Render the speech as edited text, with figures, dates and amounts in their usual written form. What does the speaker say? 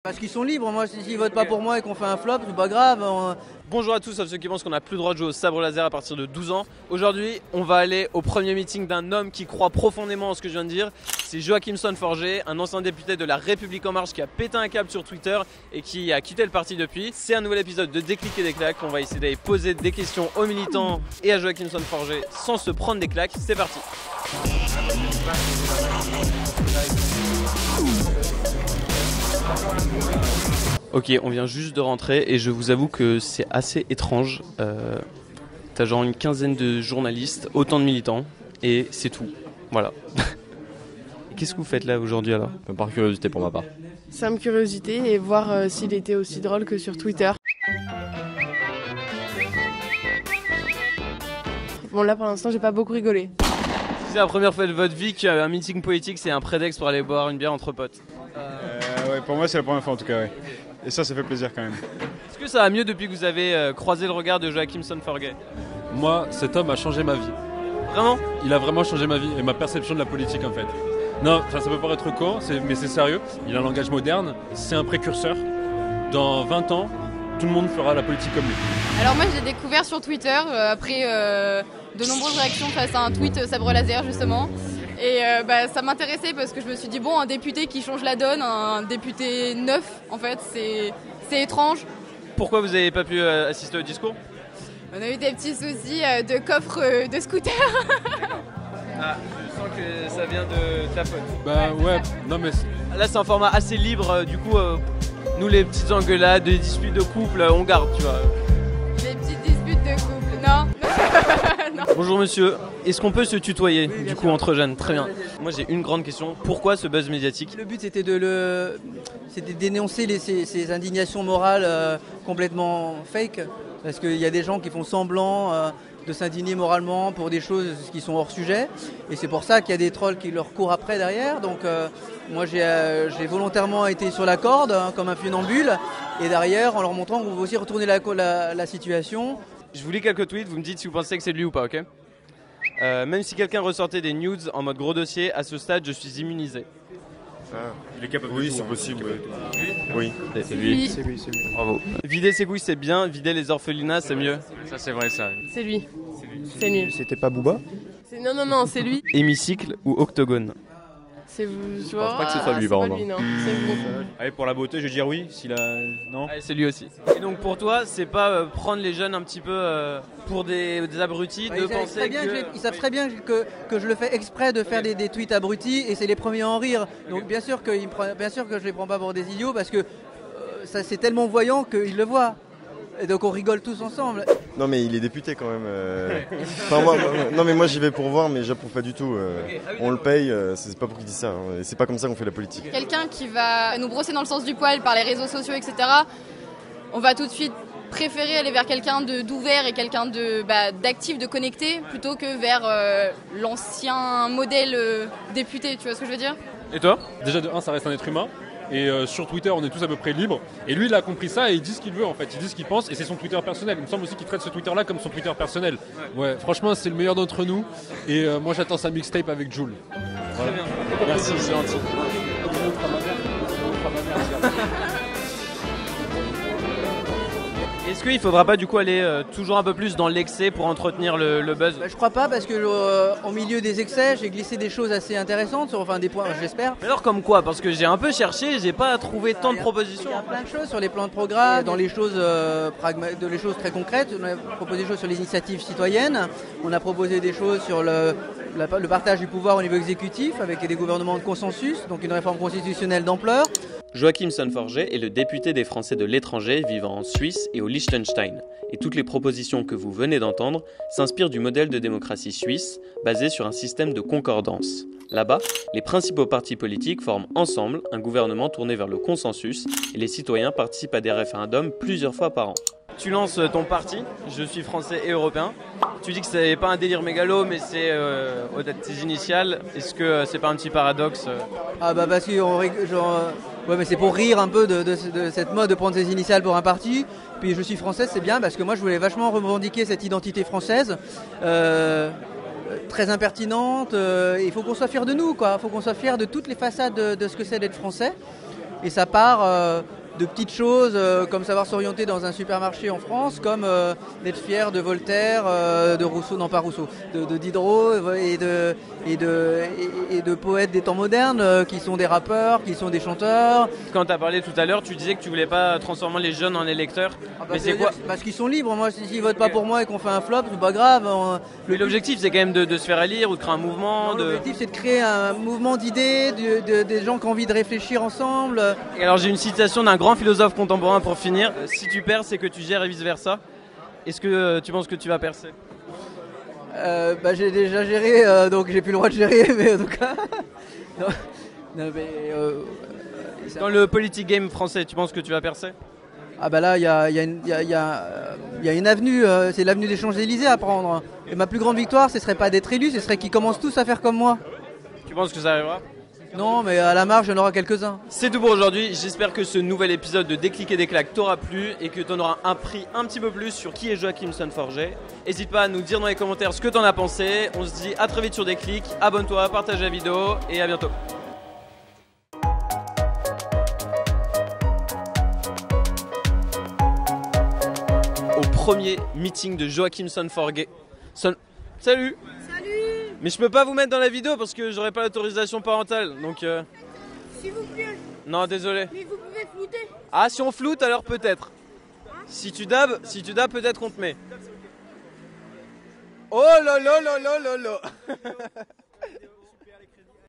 Parce qu'ils sont libres, moi s'ils votent pas pour moi et qu'on fait un flop, c'est pas grave. Bonjour à tous, sauf ceux qui pensent qu'on n'a plus le droit de jouer au sabre laser à partir de 12 ans. Aujourd'hui, on va aller au premier meeting d'un homme qui croit profondément en ce que je viens de dire. C'est Joachim Son-Forget, un ancien député de La République En Marche qui a pété un câble sur Twitter et qui a quitté le parti depuis. C'est un nouvel épisode de Déclic et des claques. On va essayer d'aller poser des questions aux militants et à Joachim Son-Forget sans se prendre des claques. C'est parti. Ok, on vient juste de rentrer et je vous avoue que c'est assez étrange. T'as genre une quinzaine de journalistes, autant de militants, et c'est tout. Voilà. Qu'est-ce que vous faites là aujourd'hui alors ? Par curiosité pour ma part. Simple curiosité et voir s'il était aussi drôle que sur Twitter. Bon là pour l'instant j'ai pas beaucoup rigolé. C'est la première fois de votre vie qu'un meeting politique c'est un prétexte pour aller boire une bière entre potes. Ouais, pour moi c'est la première fois en tout cas, ouais. Et ça fait plaisir quand même. Est-ce que ça va mieux depuis que vous avez croisé le regard de Joachim Son-Forget ? Moi, cet homme a changé ma vie. Vraiment ? Il a vraiment changé ma vie et ma perception de la politique en fait. Non, ça peut paraître con, mais c'est sérieux. Il a un langage moderne, c'est un précurseur. Dans 20 ans, tout le monde fera la politique comme lui. Alors moi j'ai découvert sur Twitter après de nombreuses réactions face à un tweet sabre laser justement. Et ça m'intéressait parce que je me suis dit bon, un député qui change la donne, un député neuf en fait, c'est étrange. Pourquoi vous n'avez pas pu assister au discours ? On a eu des petits soucis de coffre de scooter. Ah, je sens que ça vient de ta faute. Bah ouais, non mais... Là c'est un format assez libre, du coup nous les petites engueulades, les disputes de couple, on garde tu vois. Les petites disputes de couple, non. Non. Bonjour monsieur, est-ce qu'on peut se tutoyer du coup entre jeunes ? Très bien. Moi j'ai une grande question, pourquoi ce buzz médiatique ? Le but c'était de dénoncer ces indignations morales complètement fake. Parce qu'il y a des gens qui font semblant de s'indigner moralement pour des choses qui sont hors sujet. Et c'est pour ça qu'il y a des trolls qui leur courent après derrière. Donc moi j'ai volontairement été sur la corde comme un funambule. Et derrière en leur montrant qu'on veut aussi retourner la situation. Je vous lis quelques tweets, vous me dites si vous pensez que c'est lui ou pas, ok ? Même si quelqu'un ressortait des nudes en mode gros dossier, à ce stade je suis immunisé. Il est capable Oui, c'est possible. Oui. C'est lui. C'est lui. Bravo. Vider ses couilles c'est bien, vider les orphelinats c'est mieux. Ça c'est vrai ça. C'est lui. C'est lui. C'était pas Booba ? Non, c'est lui. Hémicycle ou octogone ? C'est vous. Je pense pas que ce soit lui, par vraiment. non. C'est vous. Allez, pour la beauté, je vais dire oui. S'il a. Non. Allez, c'est lui aussi. Et donc pour toi, c'est pas prendre les jeunes un petit peu pour des abrutis, de penser que... Ils savent très bien que je le fais exprès de faire des tweets abrutis et c'est les premiers à en rire. Donc bien sûr que je les prends pas pour des idiots parce que ça c'est tellement voyant qu'ils le voient. Et donc on rigole tous ensemble. Non mais il est député quand même. Enfin, non mais moi j'y vais pour voir mais j'approuve pas du tout. On le paye, c'est pas pour qu'il dise ça. Et c'est pas comme ça qu'on fait la politique. Quelqu'un qui va nous brosser dans le sens du poil par les réseaux sociaux, etc. On va tout de suite préférer aller vers quelqu'un d'ouvert et quelqu'un d'actif, de connecté, plutôt que vers l'ancien modèle député, tu vois ce que je veux dire ? Et toi ? Déjà de 1, ça reste un être humain. Et sur Twitter, on est tous à peu près libres. Et lui, il a compris ça et il dit ce qu'il veut en fait. Il dit ce qu'il pense et c'est son Twitter personnel. Il me semble aussi qu'il traite ce Twitter-là comme son Twitter personnel. Ouais, franchement, c'est le meilleur d'entre nous. Et moi, j'attends sa mixtape avec Jul. Voilà. Très bien. Merci, c'est gentil. Est-ce qu'il faudra pas du coup aller toujours un peu plus dans l'excès pour entretenir le buzz ? Je crois pas parce que au milieu des excès, j'ai glissé des choses assez intéressantes, des points, j'espère. Alors comme quoi ? Parce que j'ai un peu cherché, j'ai pas trouvé tant de propositions. Il y a plein de choses sur les plans de programme, dans les choses les choses très concrètes. On a proposé des choses sur les initiatives citoyennes. On a proposé des choses sur le partage du pouvoir au niveau exécutif avec des gouvernements de consensus, donc une réforme constitutionnelle d'ampleur. Joachim Son-Forget est le député des Français de l'étranger vivant en Suisse et au Liechtenstein. Et toutes les propositions que vous venez d'entendre s'inspirent du modèle de démocratie suisse basé sur un système de concordance. Là-bas, les principaux partis politiques forment ensemble un gouvernement tourné vers le consensus et les citoyens participent à des référendums plusieurs fois par an. Tu lances ton parti, je suis français et européen. Tu dis que c'est pas un délire mégalo, mais c'est au-delà de tes initiales. Est-ce que c'est pas un petit paradoxe Ah bah parce que ouais, mais c'est pour rire un peu de cette mode de prendre ses initiales pour un parti. Puis je suis française, c'est bien parce que moi je voulais vachement revendiquer cette identité française. Très impertinente. Il faut qu'on soit fier de nous, quoi. Il faut qu'on soit fier de toutes les façades de ce que c'est d'être français. et ça part de petites choses comme savoir s'orienter dans un supermarché en France, comme d'être fier de Voltaire, de Rousseau, non pas Rousseau, de Diderot et de poètes des temps modernes qui sont des rappeurs, qui sont des chanteurs. Quand tu as parlé tout à l'heure, tu disais que tu voulais pas transformer les jeunes en électeurs. Mais c'est quoi? Parce qu'ils sont libres. Moi, s'ils votent pas pour moi et qu'on fait un flop, c'est pas grave. Mais l'objectif, c'est quand même de se faire élire ou de créer un mouvement. L'objectif, c'est de créer un mouvement d'idées, des gens qui ont envie de réfléchir ensemble. Et alors, j'ai une citation d'un grand philosophe contemporain pour finir. Si tu perds, c'est que tu gères et vice-versa. Est-ce que tu penses que tu vas percer? J'ai déjà géré, donc j'ai plus le droit de gérer, mais en tout cas... Dans le politique game français, tu penses que tu vas percer? Ah bah là, il y a une avenue, c'est l'avenue des Champs-Élysées à prendre. Et ma plus grande victoire, ce serait pas d'être élu, ce serait qu'ils commencent tous à faire comme moi. Tu penses que ça arrivera? Non, mais à la marge, il y en aura quelques-uns. C'est tout pour aujourd'hui. J'espère que ce nouvel épisode de Déclic et des claques t'aura plu et que t'en auras appris un petit peu plus sur qui est Joachim Son-Forget. N'hésite pas à nous dire dans les commentaires ce que t'en as pensé. On se dit à très vite sur Déclic. Abonne-toi, partage la vidéo et à bientôt. Au premier meeting de Joachim Son-Forget. Salut! Mais je peux pas vous mettre dans la vidéo parce que j'aurai pas l'autorisation parentale, donc S'il vous plaît. Non, désolé. Mais vous pouvez flouter. Ah, si on floute, alors peut-être. Si tu dabs, peut-être qu'on te met. Oh là là là là là là.